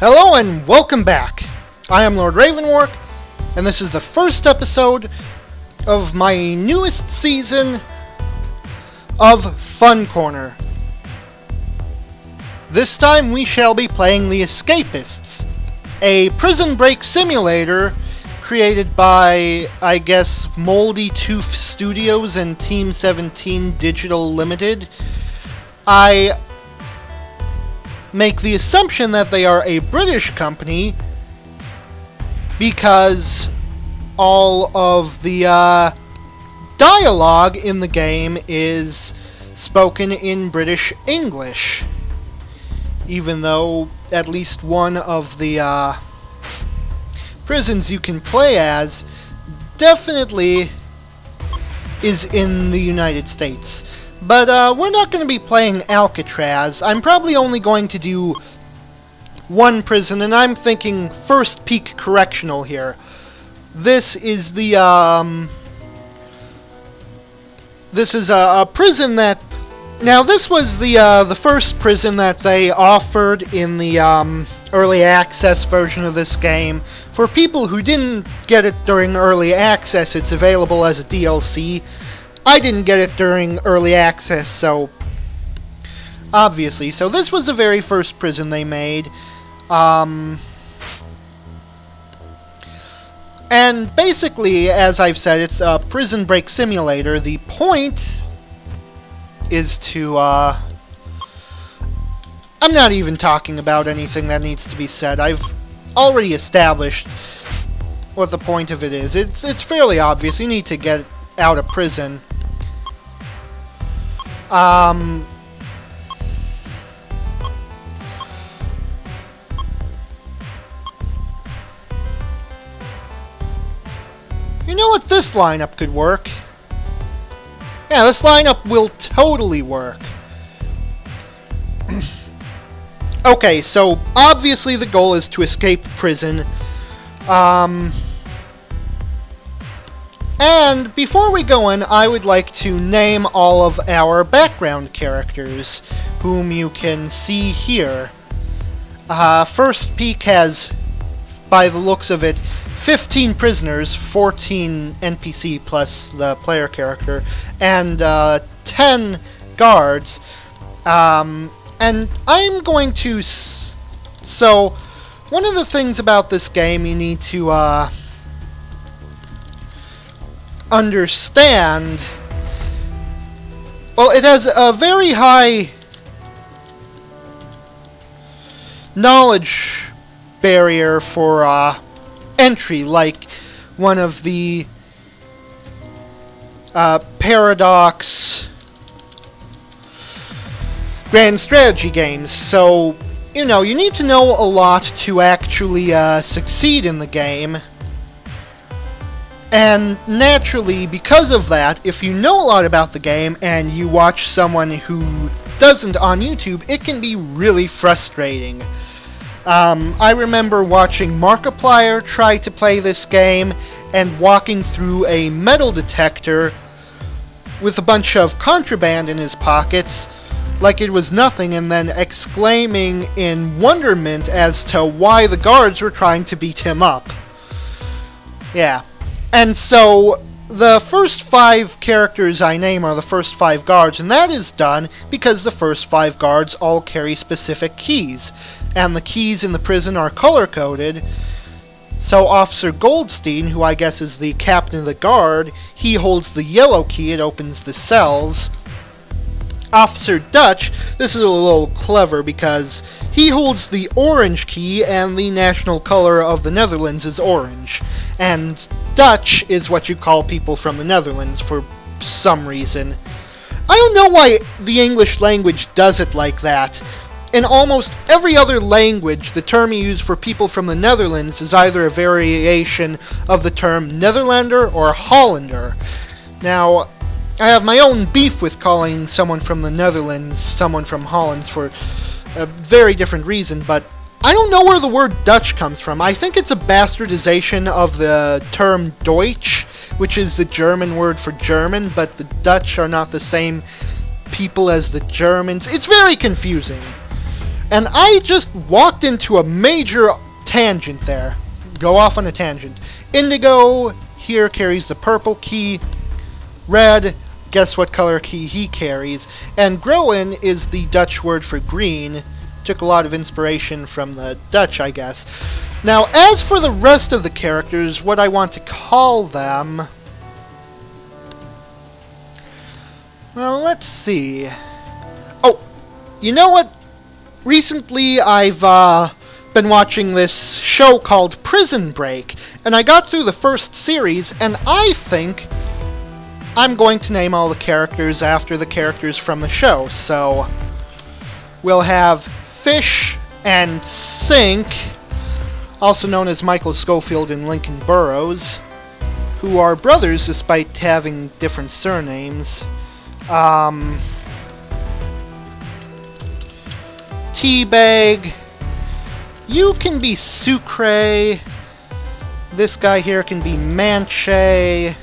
Hello and welcome back. I am Lord Revonworc, and this is the first episode of my newest season of Fun Corner. This time we shall be playing the Escapists, a prison break simulator created by, I guess, Mouldy, Toof Studios and Team 17 Digital Limited. I make the assumption that they are a British company because all of the dialogue in the game is spoken in British English, even though at least one of the prisons you can play as definitely is in the United States. But we're not going to be playing Alcatraz. I'm probably only going to do one prison, and I'm thinking First Peak Correctional here. This is the this is a prison that... Now, this was the first prison that they offered in the early access version of this game. For people who didn't get it during early access, it's available as a DLC. I didn't get it during early access, so obviously. So this was the very first prison they made. And basically, as I've said, it's a prison break simulator. The point is to, I'm not even talking about anything that needs to be said. I've already established what the point of it is. It's fairly obvious. You need to get out of prison. You know what? This lineup could work. Yeah, this lineup will totally work. Okay, so obviously the goal is to escape prison. And before we go in, I would like to name all of our background characters, whom you can see here. First Peak has, by the looks of it, 15 prisoners, 14 NPC plus the player character, and 10 guards. And I'm going to... So, one of the things about this game you need to understand... Well, it has a very high knowledge barrier for entry, like one of the Paradox grand strategy games. So, you know, you need to know a lot to actually succeed in the game. And naturally, because of that, if you know a lot about the game and you watch someone who doesn't on YouTube, it can be really frustrating. I remember watching Markiplier try to play this game and walking through a metal detector with a bunch of contraband in his pockets like it was nothing, and then exclaiming in wonderment as to why the guards were trying to beat him up. Yeah. And so, the first 5 characters I name are the first 5 guards, and that is done because the first 5 guards all carry specific keys. And the keys in the prison are color-coded. So Officer Goldstein, who I guess is the captain of the guard, he holds the yellow key, it opens the cells. Officer Dutch, this is a little clever because he holds the orange key and the national color of the Netherlands is orange. And Dutch is what you call people from the Netherlands for some reason. I don't know why the English language does it like that. In almost every other language, the term you use for people from the Netherlands is either a variation of the term Netherlander or Hollander. Now, I have my own beef with calling someone from the Netherlands someone from Holland for a very different reason, but I don't know where the word Dutch comes from. I think it's a bastardization of the term Deutsch, which is the German word for German, but the Dutch are not the same people as the Germans. It's very confusing. And I just walked into a major tangent there. Go off on a tangent. Indigo here carries the purple key. Red, guess what color key he carries. And groen is the Dutch word for green. Took a lot of inspiration from the Dutch, I guess. Now, as for the rest of the characters, what I want to call them... Well, let's see. Oh, you know what? Recently, I've been watching this show called Prison Break, and I got through the first series, and I think I'm going to name all the characters after the characters from the show. So, we'll have Fish and Sink, also known as Michael Schofield and Lincoln Burrows, who are brothers despite having different surnames. Teabag, you can be Sucre, this guy here can be Manche,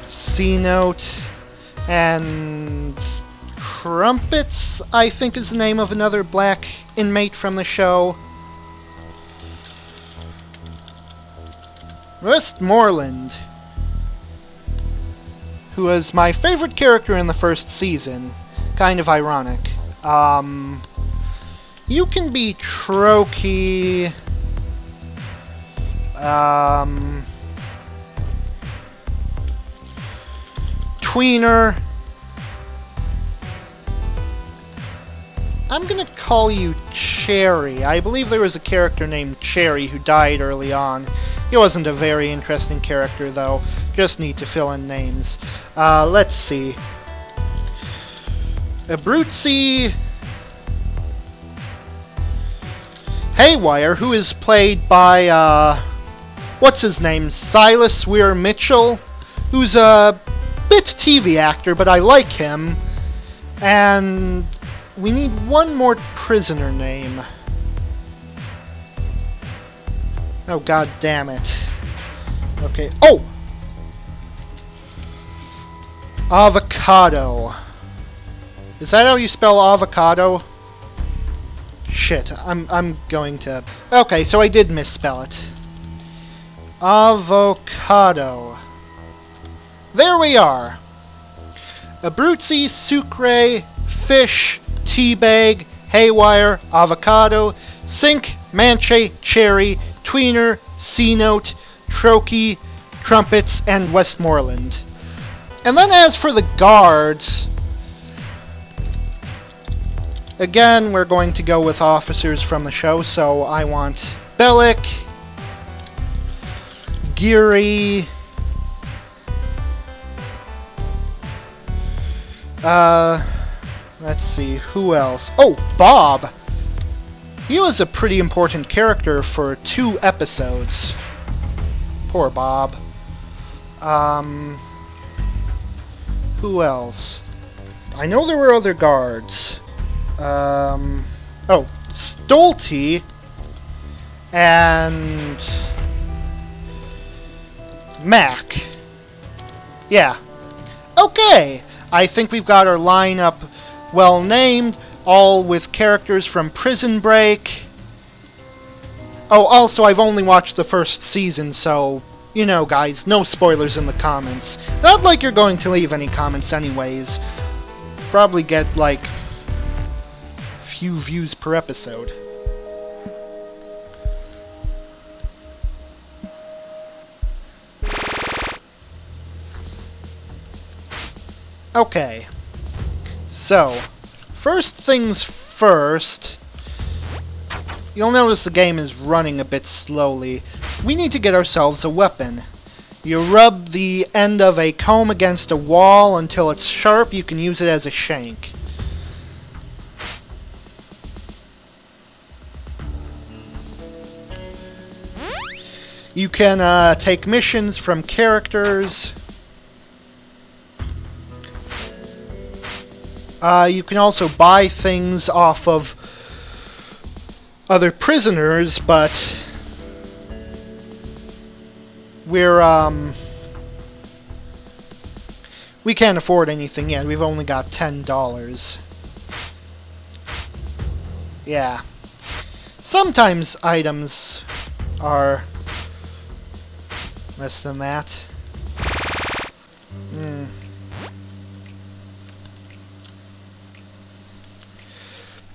C-Note, and Crumpets, I think is the name of another black inmate from the show. Westmoreland, who was my favorite character in the first season. Kind of ironic. You can be Trokey. Tweener. I'm gonna call you Cherry. I believe there was a character named Cherry who died early on. He wasn't a very interesting character, though. Just need to fill in names. Let's see. Abruzzi Haywire, who is played by, what's his name? Silas Weir Mitchell, who's a bit TV actor, but I like him. And we need one more prisoner name. Oh, god damn it. Okay. Oh! Avocado. Is that how you spell avocado? Shit, I'm going to... Okay, so I did misspell it. Avocado. There we are. Abruzzi, Sucre, Fish, Teabag, Haywire, Avocado, Sink, Manche, Cherry, Tweener, C-Note, Trokey, Trumpets, and Westmoreland. And then as for the guards... Again, we're going to go with officers from the show, so I want Bellick, Geary, let's see, who else? Oh, Bob! He was a pretty important character for 2 episodes. Poor Bob. Who else? I know there were other guards. Oh, Stolte and Mac. Yeah. Okay, I think we've got our lineup well named, all with characters from Prison Break. Oh, also, I've only watched the first season, so, you know, guys, no spoilers in the comments. Not like you're going to leave any comments anyways. Probably get, like, few views per episode. Okay. So, first things first, you'll notice the game is running a bit slowly. We need to get ourselves a weapon. You rub the end of a comb against a wall until it's sharp. You can use it as a shank. You can take missions from characters. You can also buy things off of other prisoners, but We can't afford anything yet. We've only got $10. Yeah. Sometimes items are less than that.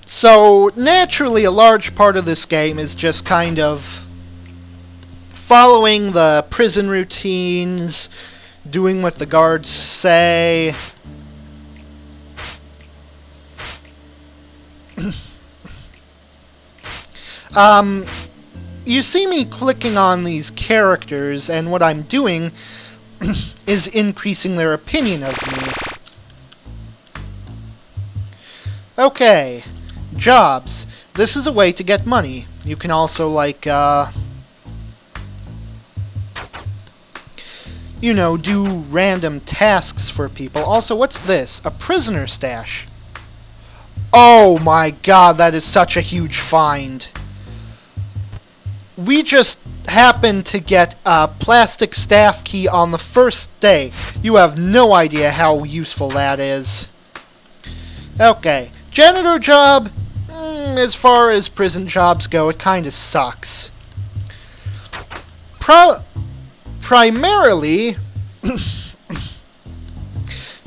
So, naturally, a large part of this game is just kind of following the prison routines, doing what the guards say. You see me clicking on these characters, and what I'm doing is increasing their opinion of me. Okay, jobs. This is a way to get money. You can also, like, you know, do random tasks for people. Also, what's this? A prisoner stash. Oh my god, that is such a huge find. We just happened to get a plastic staff key on the first day. You have no idea how useful that is. Okay, janitor job. As far as prison jobs go, it kinda sucks. Primarily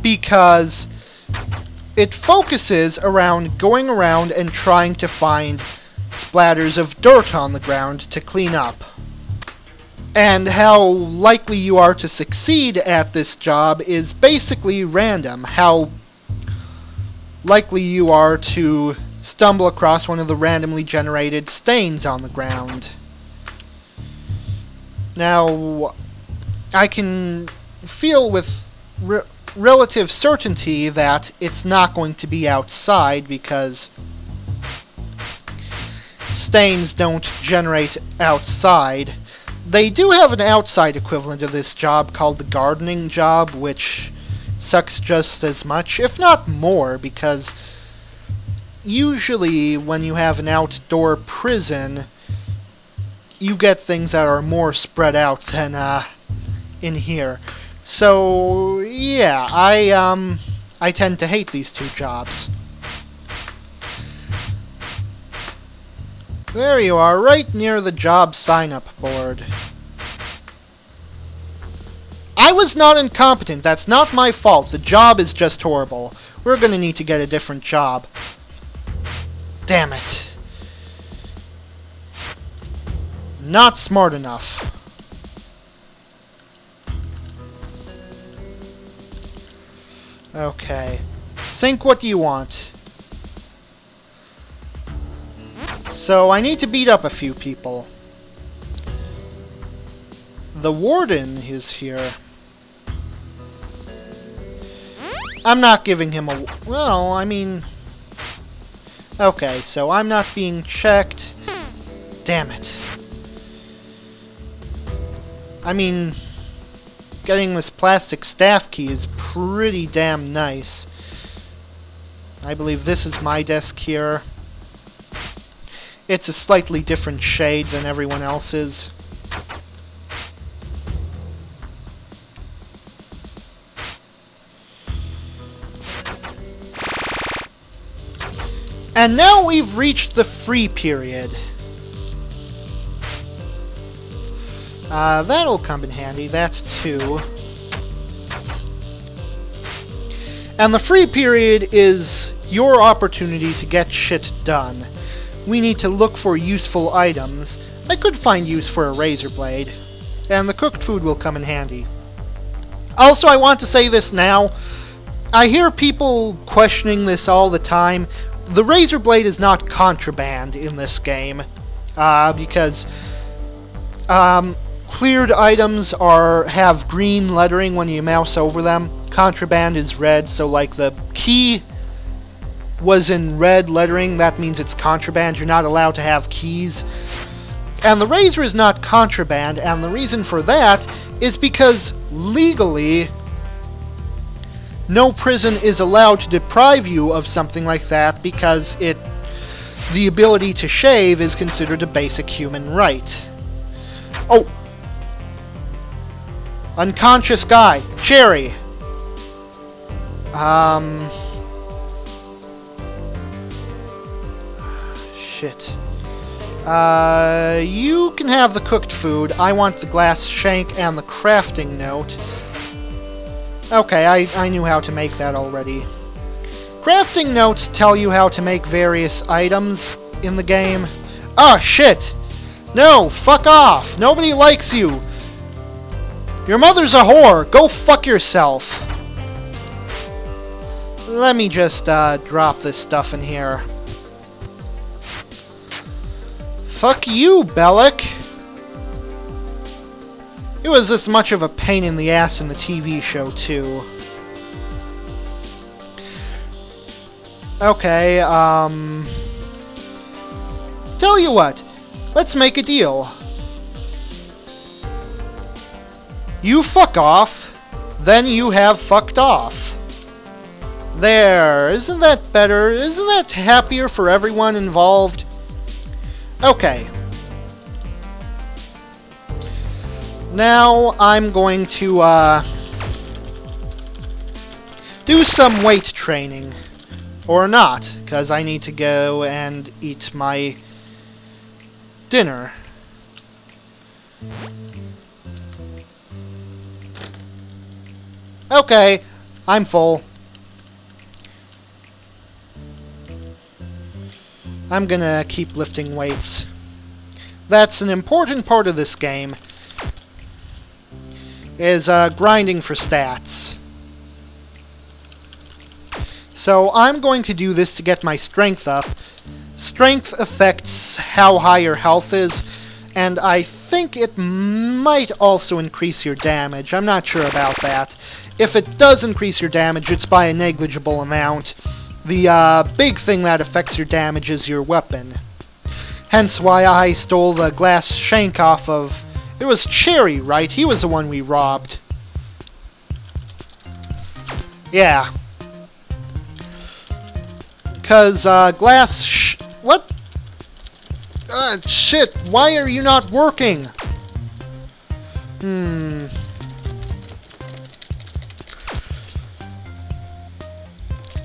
because it focuses around going around and trying to find splatters of dirt on the ground to clean up. And how likely you are to succeed at this job is basically random. How likely you are to stumble across one of the randomly generated stains on the ground. Now, I can feel with relative certainty that it's not going to be outside because stains don't generate outside. They do have an outside equivalent of this job called the gardening job, which sucks just as much, if not more, because usually when you have an outdoor prison, you get things that are more spread out than in here. So yeah, I tend to hate these two jobs. There you are, right near the job sign-up board. I was not incompetent, that's not my fault. The job is just horrible. We're gonna need to get a different job. Damn it. Not smart enough. Okay. Think what you want. So, I need to beat up a few people. The warden is here. I'm not giving him a... Well, I mean... Okay, so I'm not being checked. Damn it. I mean... Getting this plastic staff key is pretty damn nice. I believe this is my desk here. It's a slightly different shade than everyone else's. And now we've reached the free period. That'll come in handy, that too. And the free period is your opportunity to get shit done. We need to look for useful items. I could find use for a razor blade. And the cooked food will come in handy. Also, I want to say this now. I hear people questioning this all the time. The razor blade is not contraband in this game. Because... cleared items have green lettering when you mouse over them. Contraband is red, so like the key was in red lettering, that means it's contraband. You're not allowed to have keys. And the razor is not contraband, and the reason for that is because legally no prison is allowed to deprive you of something like that because the ability to shave is considered a basic human right. Oh! Unconscious guy. Cherry. Shit. You can have the cooked food. I want the glass shank and the crafting note. Okay, I knew how to make that already. Crafting notes tell you how to make various items in the game. Ah, shit! No, fuck off! Nobody likes you! Your mother's a whore! Go fuck yourself! Let me just, drop this stuff in here. Fuck you, Bellic! It was this much of a pain in the ass in the TV show, too. Okay, tell you what, let's make a deal. You fuck off, then you have fucked off. There, isn't that better? Isn't that happier for everyone involved? Okay. Now I'm going to, do some weight training. Or not, because I need to go and eat my dinner. Okay, I'm full. I'm gonna keep lifting weights. That's an important part of this game, is grinding for stats. So I'm going to do this to get my strength up. Strength affects how high your health is, and I think it might also increase your damage. I'm not sure about that. If it does increase your damage, it's by a negligible amount. The big thing that affects your damage is your weapon. Hence why I stole the glass shank off of... It was Cherry, right? He was the one we robbed. Yeah. Because, what? Shit, why are you not working?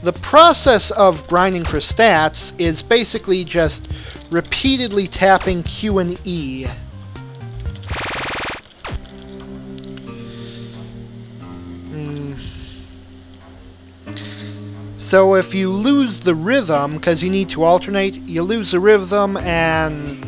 The process of grinding for stats is basically just repeatedly tapping Q and E. So if you lose the rhythm, because you need to alternate, you lose the rhythm and